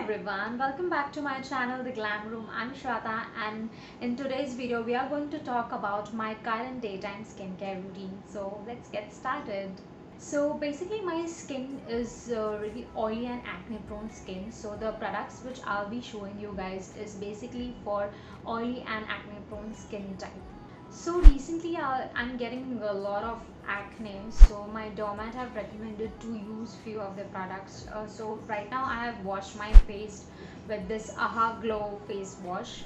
everyone, welcome back to my channel The Glam Room. I'm Shraddha, and in today's video we are going to talk about my current daytime skincare routine. So let's get started. So basically my skin is really oily and acne prone skin, so the products which I'll be showing you guys is basically for oily and acne prone skin type. So recently I'm getting a lot of acne, so my dermat have recommended to use few of the products. So right now I have washed my face with this AHA Glow face wash,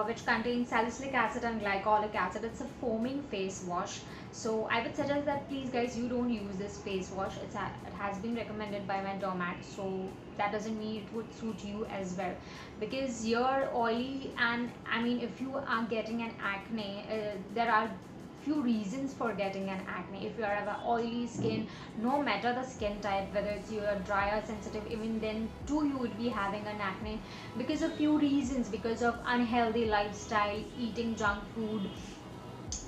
which contains salicylic acid and glycolic acid. It's a foaming face wash. So I would suggest that please guys, you don't use this face wash. It has been recommended by my dermat, so that doesn't mean it would suit you as well, because you're oily, and I mean if you are getting an acne, there are few reasons for getting an acne. If you have an oily skin, no matter the skin type, whether it's you're dry or sensitive, even then too you would be having an acne because of few reasons, because of unhealthy lifestyle, eating junk food,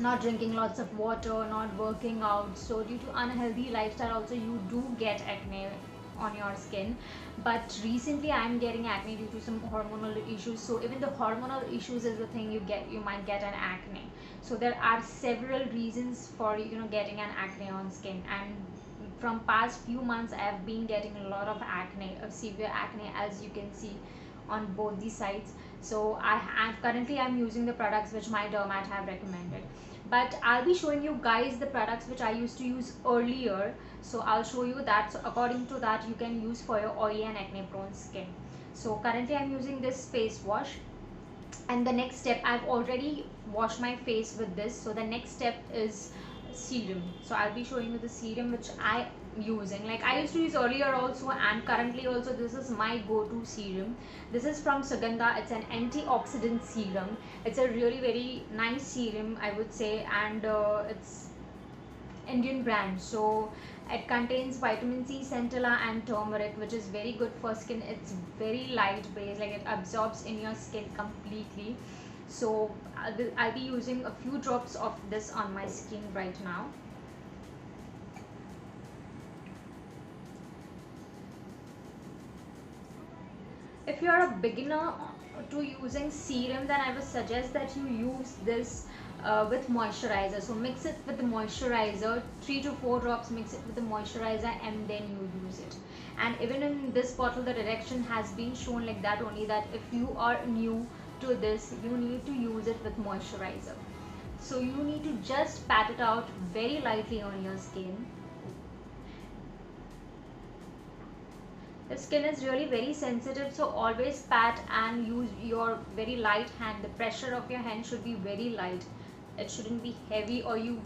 not drinking lots of water, not working out. So due to unhealthy lifestyle also you do get acne on your skin. But recently I'm getting acne due to some hormonal issues. So even the hormonal issues is the thing, you might get an acne. So there are several reasons for getting an acne on skin, and from past few months I have been getting a lot of acne, severe acne, as you can see on both the sides. So I'm using the products which my dermat have recommended, but I'll be showing you guys the products which I used to use earlier. So I'll show you that, so according to that you can use for your oily and acne prone skin. So currently I'm using this face wash, and the next step, I've already washed my face with this, so the next step is serum. So I'll be showing you the serum which I using, like I used to use earlier also, and currently also this is my go-to serum. This is from Sugandha. It's an antioxidant serum. It's a really very nice serum, I would say, and it's Indian brand. So it contains vitamin C, centella and turmeric, which is very good for skin. It's very light base, like it absorbs in your skin completely. So I'll be using a few drops of this on my skin right now. If you are a beginner to using serum, then I would suggest that you use this with moisturizer. So mix it with the moisturizer, 3 to 4 drops, mix it with the moisturizer, and then you use it. And even in this bottle the direction has been shown like that only, that if you are new to this, you need to use it with moisturizer. So you need to just pat it out very lightly on your skin. The skin is really very sensitive, so always pat and use your very light hand. The pressure of your hand should be very light. It shouldn't be heavy, or you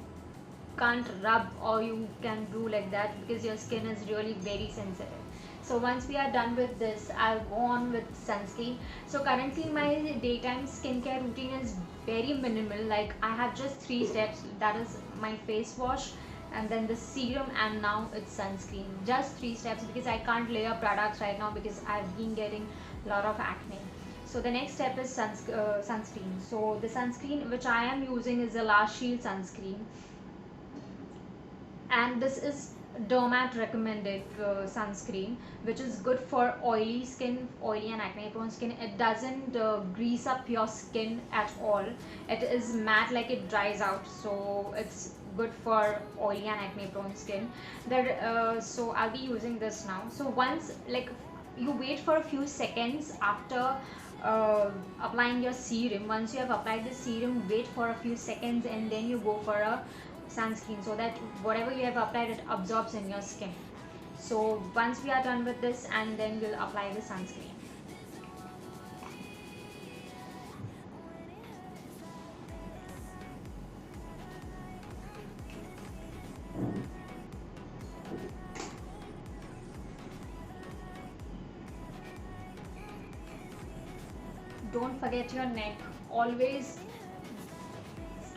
can't rub or you can do like that, because your skin is really very sensitive. So once we are done with this, I'll go on with sunscreen. So currently my daytime skincare routine is very minimal. Like I have just 3 steps, that is my face wash, and then the serum, and now it's sunscreen. Just 3 steps, because I can't layer products right now because I've been getting a lot of acne. So the next step is sunscreen. So the sunscreen which I am using is the La Shield sunscreen, and this is dermat recommended sunscreen, which is good for oily skin, oily and acne prone skin. It doesn't grease up your skin at all. It is matte, like it dries out, so it's good for oily and acne prone skin. So I'll be using this now. So once, like, you wait for a few seconds after applying your serum. Once you have applied the serum, wait for a few seconds and then you go for a sunscreen, so that whatever you have applied, it absorbs in your skin. So once we are done with this, and then we'll apply the sunscreen. Don't forget your neck. Always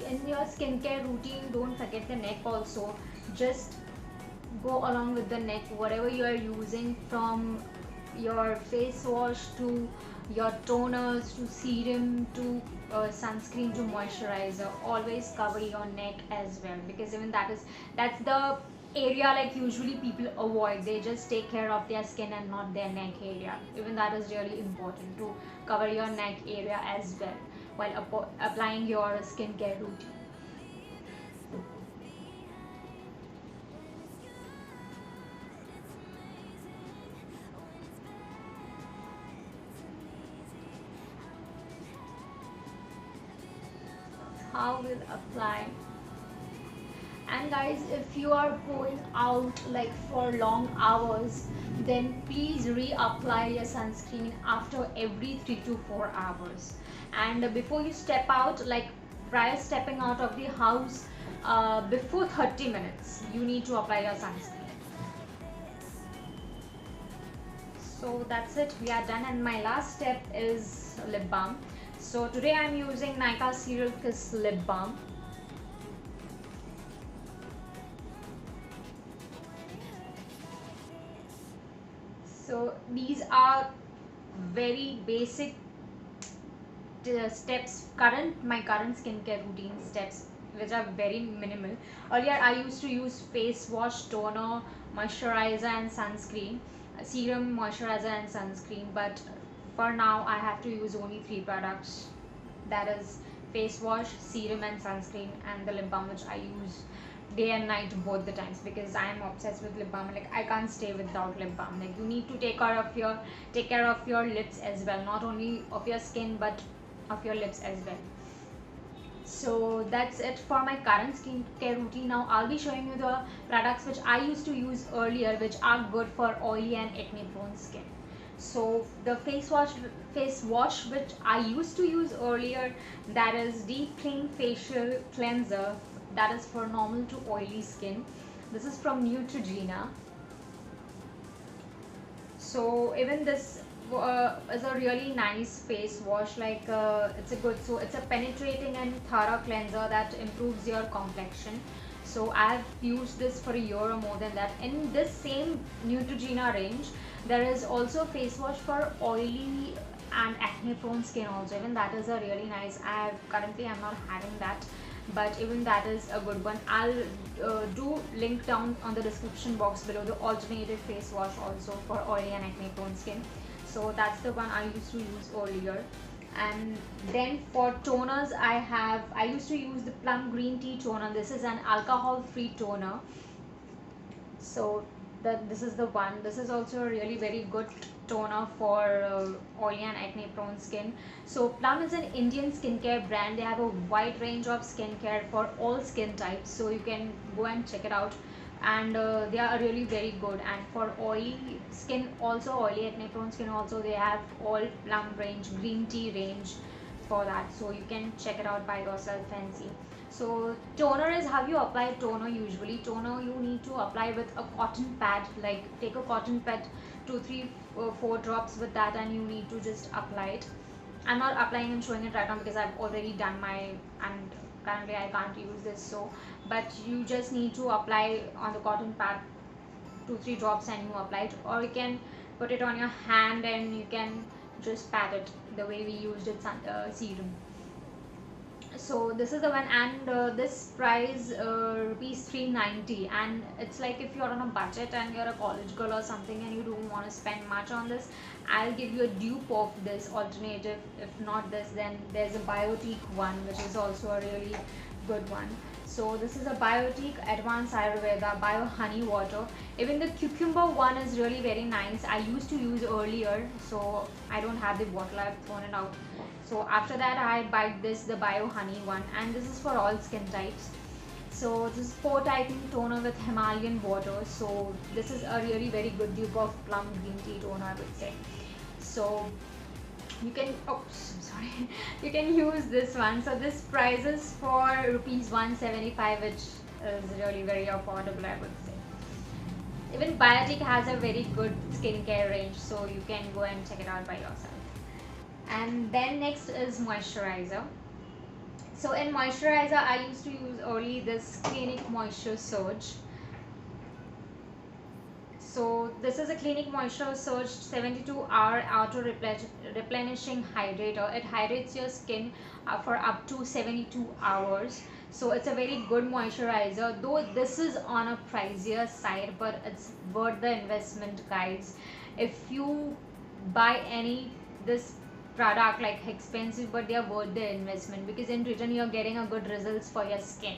in your skincare routine, don't forget the neck also. Just go along with the neck, whatever you are using, from your face wash to your toners to serum to sunscreen to moisturizer. Always cover your neck as well, because even that's the area like usually people avoid. They just take care of their skin and not their neck area. Even that is really important to cover your neck area as well while applying your skincare routine. How will apply. And guys, if you are going out like for long hours, then please reapply your sunscreen after every 3 to 4 hours. And before you step out, like prior stepping out of the house, before 30 minutes you need to apply your sunscreen. So that's it, we are done. And my last step is lip balm. So today I'm using Nykaa Serial Kiss lip balm. So these are very basic steps, my current skincare routine steps, which are very minimal. Earlier I used to use face wash, toner, moisturizer and sunscreen, serum, moisturizer and sunscreen, but for now I have to use only 3 products, that is face wash, serum and sunscreen, and the lip balm, which I use day and night both the times, because I am obsessed with lip balm. Like I can't stay without lip balm. Like you need to take care of your lips as well, not only of your skin but of your lips as well. So that's it for my current skincare routine. Now I'll be showing you the products which I used to use earlier, which are good for oily and acne prone skin. So the face wash which I used to use earlier, that is Deep Clean Facial Cleanser, that is for normal to oily skin. This is from Neutrogena. So even this is a really nice face wash. Like it's a penetrating and thorough cleanser that improves your complexion. So I've used this for a year or more than that. In this same Neutrogena range, there is also face wash for oily and acne prone skin also. Even that is a really nice. Currently I'm not having that, but even that is a good one. I'll do link down on the description box below the alternative face wash also for oily and acne prone skin. So that's the one I used to use earlier. And then for toners, I used to use the plum green tea toner. This is an alcohol free toner. So this is the one. This is also a really very good toner for oily and acne prone skin. So Plum is an Indian skincare brand. They have a wide range of skincare for all skin types, so you can go and check it out. And they are really very good. And for oily skin also, oily acne prone skin also, they have all Plum range, green tea range for that, so you can check it out by yourself and see. So toner is how you apply toner. Usually toner you need to apply with a cotton pad. Like take a cotton pad, 2 3 4 drops with that, and you need to just apply it. I'm not applying and showing it right now because I've already done my, and currently I can't use this. So but you just need to apply on the cotton pad 2 3 drops and you apply it, or you can put it on your hand and you can just pat it the way we used it serum. So this is the one. And this price rupees 390, and it's like if you're on a budget and you're a college girl or something and you don't want to spend much on this, I'll give you a dupe of this alternative. If not this, then there's a Biotique one, which is also a really good one. So this is a Biotique Advanced Ayurveda Bio Honey Water. Even the cucumber one is really very nice. I used to use earlier, so I don't have the bottle, I've thrown it out. So after that I buy this, the Bio Honey one, and this is for all skin types. So this is pore tightening toner with Himalayan water. So this is a really very good dupe of Plum green tea toner, I would say. So you can, sorry, you can use this one. So this price is for rupees 175, which is really very affordable, I would say. Even Biotique has a very good skincare range, so you can go and check it out by yourself. And then next is moisturizer. So in moisturizer, I used to use only this Clinique Moisture Surge. So this is a Clinique Moisture Surge 72-hour auto replenishing hydrator. It hydrates your skin for up to 72 hours. So it's a very good moisturizer, though this is on a pricier side, but it's worth the investment, guys. If you buy any this product like expensive, but they are worth the investment, because in return you're getting a good results for your skin.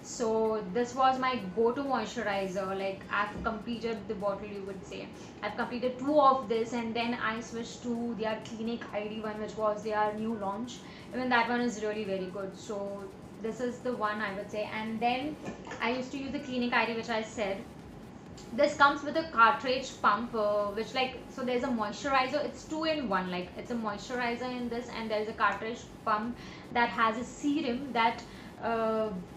So this was my go-to moisturizer. Like, I've completed the bottle, you would say. I've completed 2 of this, and then I switched to their Clinique ID one, which was their new launch. Even that one is really very good. So this is the one I would say. And then I used to use the Clinique ID, which I said. This comes with a cartridge pump, which, like, so there's a moisturizer. It's 2 in 1. Like, it's a moisturizer in this, and there's a cartridge pump that has a serum that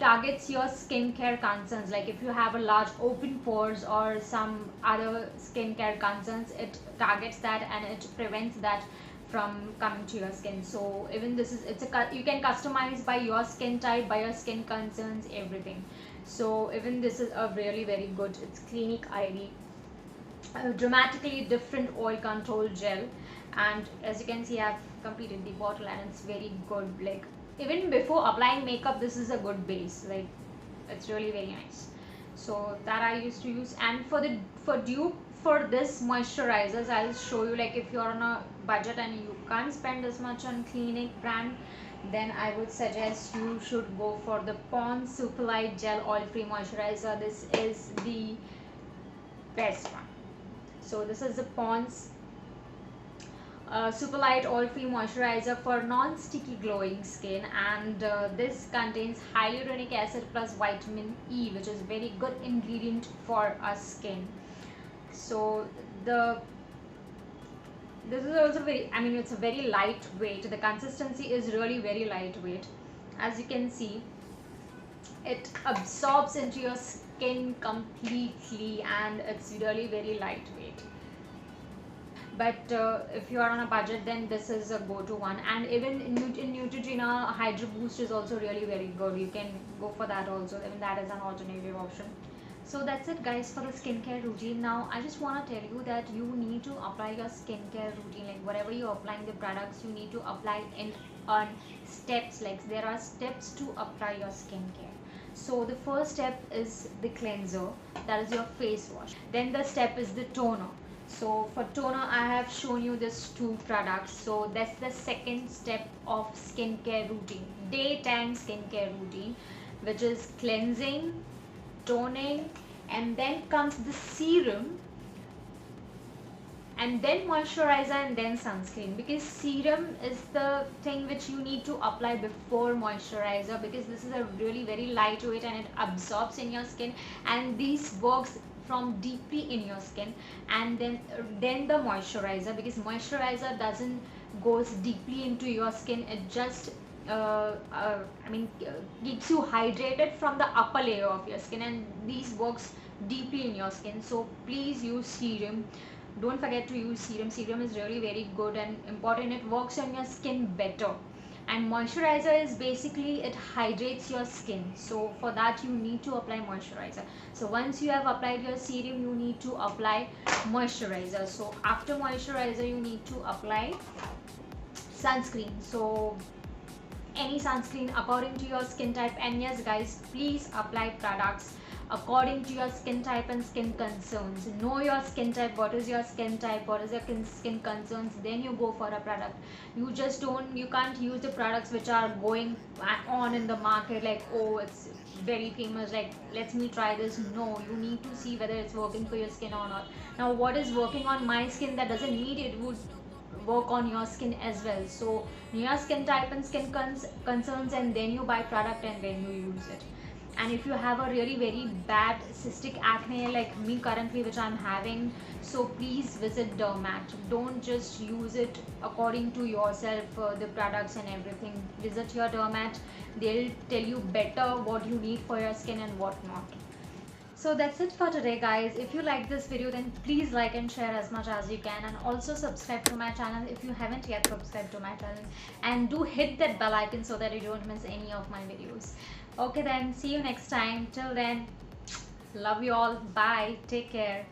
targets your skincare concerns. Like, if you have a large open pores or some other skincare concerns, it targets that and it prevents that from coming to your skin. So even this is, you can customize by your skin type, by your skin concerns, everything. So even this is a really very good, it's Clinique ID, dramatically different oil control gel. And as you can see, I've completed the bottle and it's very good. Like, even before applying makeup, this is a good base. Like, it's really very nice. So that I used to use. And for dupe for this moisturizers, I'll show you. Like, if you're on a budget and you can't spend as much on Clinique brand, then I would suggest you should go for the Pond's Superlight Gel Oil Free Moisturizer. This is the best one. So this is the Pond's Super Light Oil Free Moisturizer for non-sticky glowing skin, and this contains hyaluronic acid plus vitamin E, which is very good ingredient for our skin. So this is also very, I mean, it's a very lightweight. The consistency is really very lightweight. As you can see, it absorbs into your skin completely, and it's really very lightweight. But if you are on a budget, then this is a go-to one. And even in Neutrogena Hydro Boost is also really very good. You can go for that also. Even that is an alternative option. So that's it, guys, for the skincare routine. Now I just want to tell you that you need to apply your skincare routine. Like, whatever you're applying the products, you need to apply in on steps. Like, there are steps to apply your skincare. So the first step is the cleanser, that is your face wash. Then the step is the toner. So for toner, I have shown you these 2 products. So that's the second step of skincare routine, daytime skincare routine, which is cleansing, toning, and then comes the serum, and then moisturizer, and then sunscreen. Because serum is the thing which you need to apply before moisturizer, because this is a really very lightweight and it absorbs in your skin, and this works from deeply in your skin. And then the moisturizer, because moisturizer doesn't goes deeply into your skin. It just keeps you hydrated from the upper layer of your skin, and these works deeply in your skin. So please use serum. Don't forget to use serum. Serum is really very good and important. It works on your skin better. And moisturizer is basically, it hydrates your skin. So for that you need to apply moisturizer. So once you have applied your serum, you need to apply moisturizer. So after moisturizer, you need to apply sunscreen. So any sunscreen according to your skin type. And yes, guys, please apply products according to your skin type and skin concerns. Know your skin type. What is your skin type? What is your skin concerns? Then you go for a product. You just don't, you can't use the products which are going on in the market, like, oh, it's very famous, like, let me try this. No, you need to see whether it's working for your skin or not. Now, what is working on my skin, that doesn't mean it would work on your skin as well. So know your skin type and skin concerns, and then you buy product and then you use it. And if you have a really very bad cystic acne like me currently, which I'm having, so please visit dermat. Don't just use it according to yourself, the products and everything. Visit your dermat. They'll tell you better what you need for your skin and what not. So that's it for today, guys. If you like this video, then please like and share as much as you can, and also subscribe to my channel if you haven't yet subscribed to my channel, and do hit that bell icon so that you don't miss any of my videos. Okay then, see you next time. Till then, love you all. Bye. Take care.